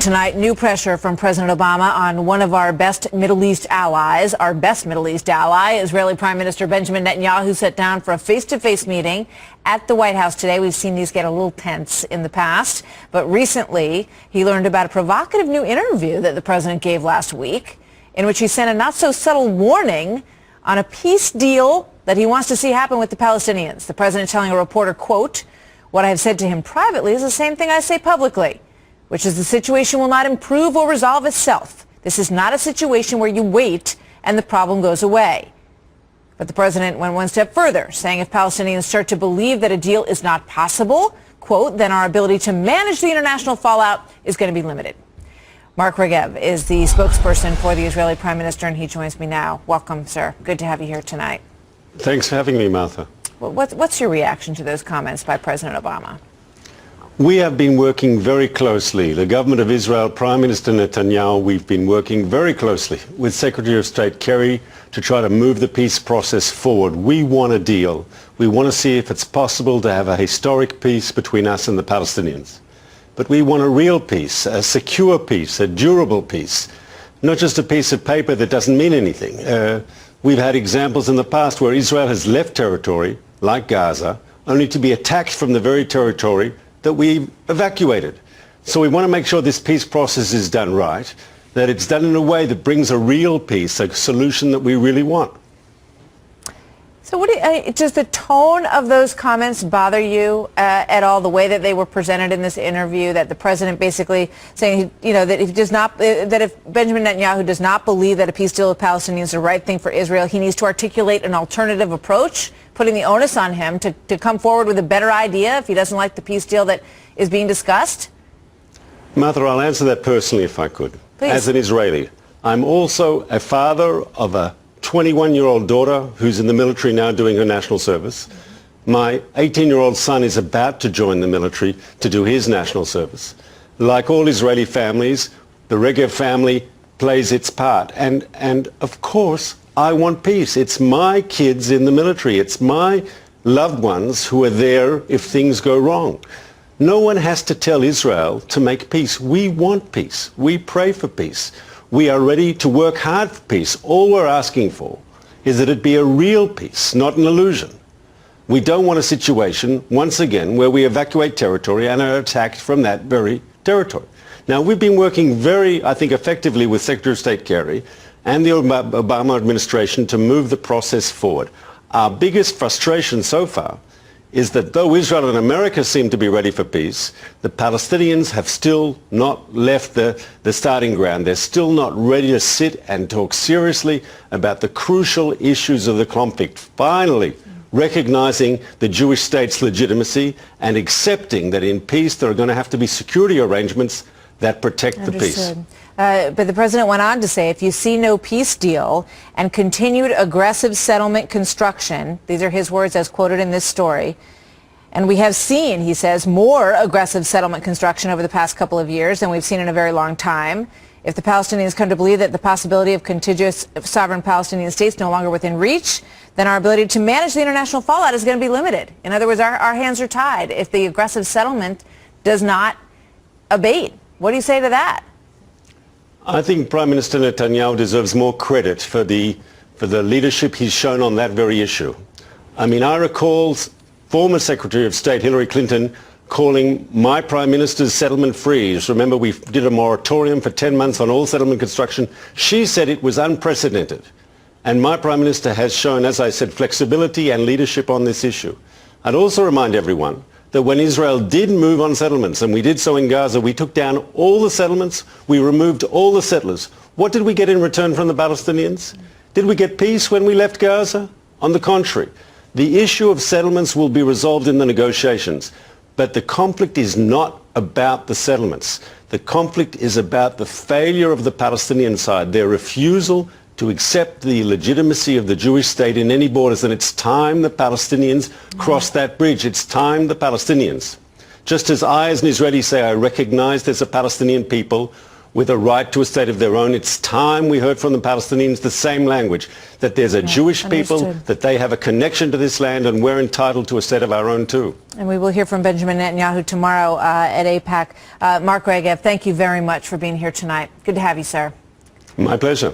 Tonight, new pressure from President Obama on one of our best Middle East allies. Our best Middle East ally, Israeli Prime Minister Benjamin Netanyahu, sat down for a face-to-face meeting at the White House today. We've seen these get a little tense in the past, but recently he learned about a provocative new interview that the president gave last week, in which he sent a not-so-subtle warning on a peace deal that he wants to see happen with the Palestinians. The president telling a reporter, quote, "What I have said to him privately is the same thing I say publicly, which is the situation will not improve or resolve itself. This is not a situation where you wait and the problem goes away." But the president went one step further, saying if Palestinians start to believe that a deal is not possible, quote, then our ability to manage the international fallout is going to be limited. Mark Regev is the spokesperson for the Israeli Prime Minister, and he joins me now. Welcome, sir. Good to have you here tonight. Thanks for having me, Martha. Well, what's your reaction to those comments by President Obama? We have been working very closely, the government of Israel, Prime Minister Netanyahu, we've been working very closely with Secretary of State Kerry to try to move the peace process forward. We want a deal. We want to see if it's possible to have a historic peace between us and the Palestinians. But we want a real peace, a secure peace, a durable peace, not just a piece of paper that doesn't mean anything. We've had examples in the past where Israel has left territory, like Gaza, only to be attacked from the very territory that we evacuated. So we want to make sure this peace process is done right, that it's done in a way that brings a real peace, a solution that we really want. So does the tone of those comments bother you at all, the way that they were presented in this interview, that the president basically saying, that if Benjamin Netanyahu does not believe that a peace deal with Palestinians is the right thing for Israel, he needs to articulate an alternative approach, putting the onus on him to come forward with a better idea if he doesn't like the peace deal that is being discussed? Martha, I'll answer that personally if I could. Please. As an Israeli, I'm also a father of a 21-year-old daughter who's in the military now doing her national service. My 18-year-old son is about to join the military to do his national service. Like all Israeli families, the Regev family plays its part. And of course, I want peace. It's my kids in the military. It's my loved ones who are there if things go wrong. No one has to tell Israel to make peace. We want peace. We pray for peace. We are ready to work hard for peace. All we're asking for is that it be a real peace, not an illusion. We don't want a situation, once again, where we evacuate territory and are attacked from that very territory. Now, we've been working very, I think, effectively with Secretary of State Kerry and the Obama administration to move the process forward. Our biggest frustration so far is that though Israel and America seem to be ready for peace, the Palestinians have still not left the starting ground. They're still not ready to sit and talk seriously about the crucial issues of the conflict, finally recognizing the Jewish state's legitimacy and accepting that in peace there are going to have to be security arrangements that protect the peace. But the president went on to say, if you see no peace deal and continued aggressive settlement construction, these are his words as quoted in this story, and we have seen, he says, more aggressive settlement construction over the past couple of years than we've seen in a very long time. If the Palestinians come to believe that the possibility of contiguous sovereign Palestinian states no longer within reach, then our ability to manage the international fallout is going to be limited. In other words, our hands are tied if the aggressive settlement does not abate. What do you say to that? I think Prime Minister Netanyahu deserves more credit for the leadership he's shown on that very issue. I mean, I recall former Secretary of State Hillary Clinton calling my Prime Minister's settlement freeze. Remember, we did a moratorium for 10 months on all settlement construction. She said it was unprecedented. And my Prime Minister has shown, as I said, flexibility and leadership on this issue. I'd also remind everyone that when Israel did move on settlements, and we did so in Gaza, we took down all the settlements, we removed all the settlers. What did we get in return from the Palestinians? Did we get peace when we left Gaza? On the contrary, the issue of settlements will be resolved in the negotiations, but the conflict is not about the settlements. The conflict is about the failure of the Palestinian side, their refusal to accept the legitimacy of the Jewish state in any borders, and it's time the Palestinians cross that bridge. It's time the Palestinians. Just as I, as an Israeli, say I recognize there's a Palestinian people, with a right to a state of their own. It's time we heard from the Palestinians the same language, that there's a Jewish people, that they have a connection to this land, and we're entitled to a state of our own too. And we will hear from Benjamin Netanyahu tomorrow at AIPAC. Mark Regev, thank you very much for being here tonight. Good to have you, sir. My pleasure.